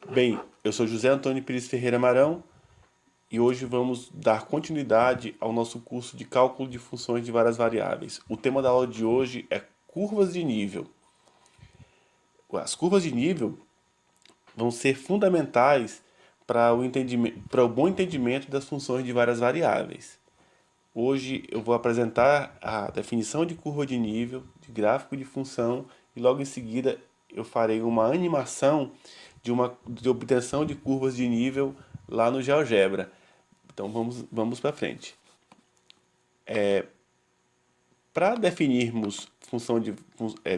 Bem, eu sou José Antônio Pires Ferreira Marão e hoje vamos dar continuidade ao nosso curso de cálculo de funções de várias variáveis. O tema da aula de hoje é curvas de nível. As curvas de nível vão ser fundamentais para o bom entendimento das funções de várias variáveis. Hoje eu vou apresentar a definição de curva de nível, de gráfico de função e logo em seguida eu farei uma animação de obtenção de curvas de nível lá no GeoGebra. Então vamos para frente. Para definirmos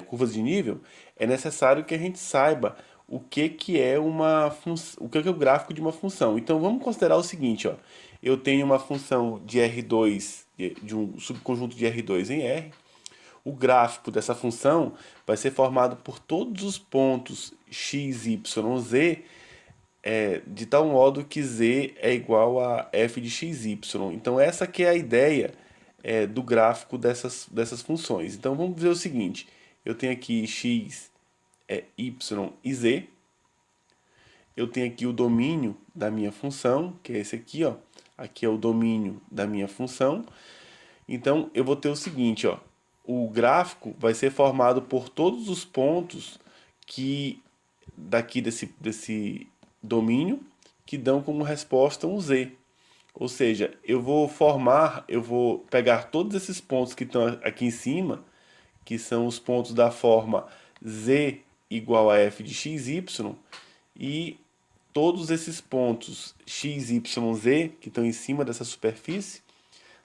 curvas de nível, é necessário que a gente saiba o que é o gráfico de uma função. Então vamos considerar o seguinte, ó. Eu tenho uma função de R2, de um subconjunto de R2 em R. O gráfico dessa função vai ser formado por todos os pontos x, y, z, de tal modo que z é igual a f de x, y. Então essa que é a ideia do gráfico dessas funções. Então vamos dizer o seguinte, eu tenho aqui x, y e z, eu tenho aqui o domínio da minha função, que é esse aqui, ó. Aqui é o domínio da minha função. Então eu vou ter o seguinte, ó. O gráfico vai ser formado por todos os pontos que daqui desse domínio que dão como resposta um z. Ou seja, eu vou pegar todos esses pontos que estão aqui em cima, que são os pontos da forma z igual a f de x, y, e todos esses pontos x, y, z que estão em cima dessa superfície,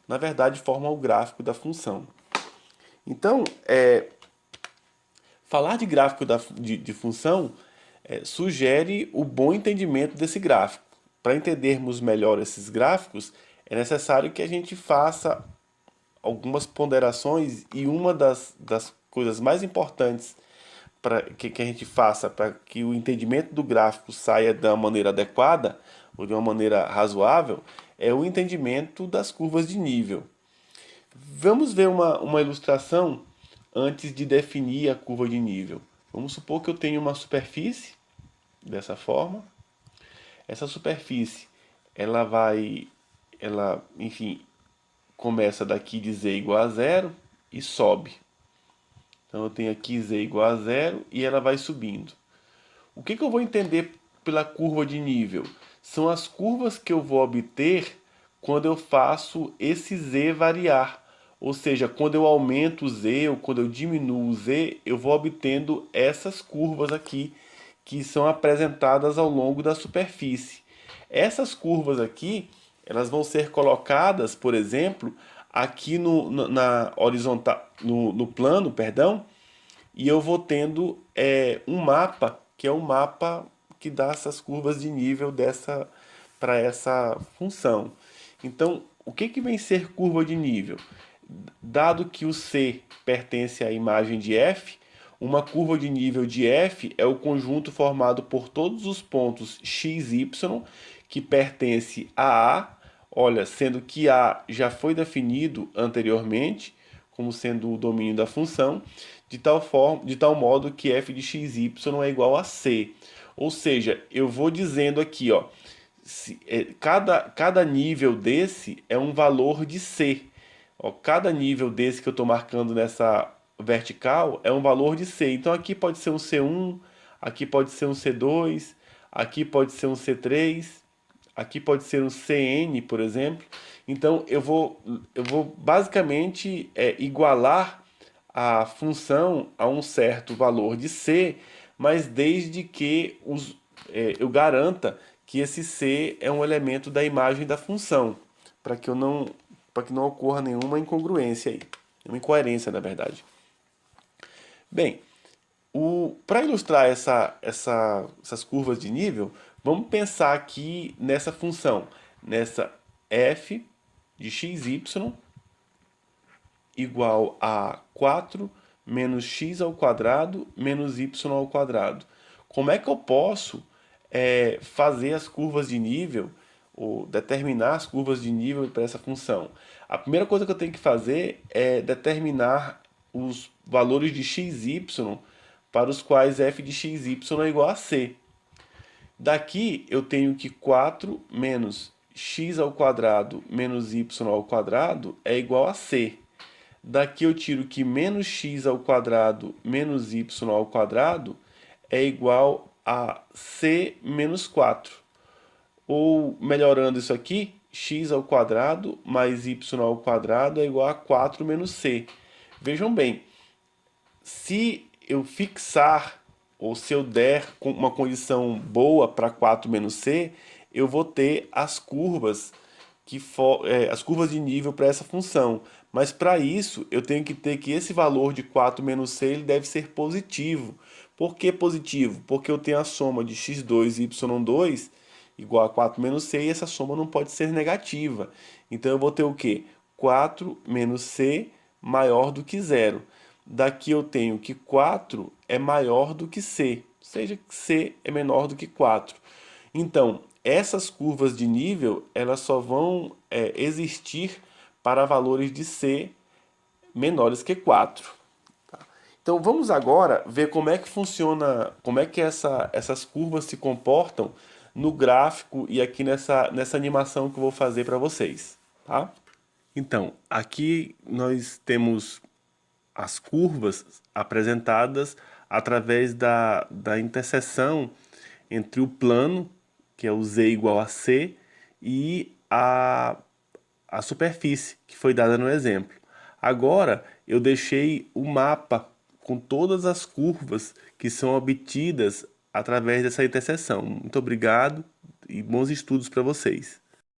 na verdade formam o gráfico da função. Então, falar de gráfico de função sugere o bom entendimento desse gráfico. Para entendermos melhor esses gráficos, é necessário que a gente faça algumas ponderações e uma das coisas mais importantes que a gente faça para que o entendimento do gráfico saia da maneira adequada ou de uma maneira razoável é o entendimento das curvas de nível. Vamos ver uma ilustração antes de definir a curva de nível. Vamos supor que eu tenho uma superfície dessa forma. Essa superfície, enfim, começa daqui de z igual a zero e sobe. Então eu tenho aqui z igual a zero e ela vai subindo. O que eu vou entender pela curva de nível? São as curvas que eu vou obter quando eu faço esse z variar. Ou seja, quando eu aumento o z ou quando eu diminuo o z, eu vou obtendo essas curvas aqui que são apresentadas ao longo da superfície. Essas curvas aqui, elas vão ser colocadas, por exemplo, aqui na horizontal, no plano, perdão, e eu vou tendo um mapa, que é o mapa que dá essas curvas de nível para essa função. Então, o que vem ser curva de nível? Dado que o C pertence à imagem de F, uma curva de nível de F é o conjunto formado por todos os pontos x, y que pertence a A, olha, sendo que A já foi definido anteriormente como sendo o domínio da função, de tal modo que f de x, y é igual a c. Ou seja, eu vou dizendo aqui, ó, cada nível desse é um valor de c. Ó, cada nível desse que eu estou marcando nessa vertical é um valor de c. Então aqui pode ser um C1, aqui pode ser um C2, aqui pode ser um C3, aqui pode ser um CN, por exemplo. Então eu vou basicamente igualar a função a um certo valor de c, mas desde que eu garanta que esse c é um elemento da imagem da função, para que não ocorra nenhuma incongruência aí, uma incoerência na verdade. Bem, para ilustrar essas curvas de nível, vamos pensar aqui nessa função, nessa f de xy igual a 4 menos x ao quadrado menos y ao quadrado. Como é que eu posso fazer as curvas de nível, ou determinar as curvas de nível para essa função? A primeira coisa que eu tenho que fazer é determinar os valores de x, y para os quais f de x, y é igual a c. Daqui eu tenho que 4 menos x ao quadrado menos y ao quadrado é igual a c. Daqui eu tiro que menos x ao quadrado menos y ao quadrado é igual a c menos 4. Ou, melhorando isso aqui, x ao quadrado mais y ao quadrado é igual a 4 menos c. Vejam bem, se eu fixar, ou se eu der uma condição boa para 4 menos c, eu vou ter as curvas as curvas de nível para essa função. Mas para isso, eu tenho que ter que esse valor de 4 menos c ele deve ser positivo. Por que positivo? Porque eu tenho a soma de x2 e y2 igual a 4 menos c e essa soma não pode ser negativa. Então eu vou ter o quê? 4 menos c maior do que zero. Daqui eu tenho que 4 é maior do que c, ou seja, que c é menor do que 4. Então, essas curvas de nível, elas só vão existir para valores de c menores que 4. Tá? Então, vamos agora ver como é que funciona, como é que essas curvas se comportam no gráfico e aqui nessa animação que eu vou fazer para vocês. Tá? Então, aqui nós temos as curvas apresentadas através da interseção entre o plano, que é o z igual a c, e a superfície, que foi dada no exemplo. Agora, eu deixei o mapa com todas as curvas que são obtidas através dessa interseção. Muito obrigado e bons estudos para vocês.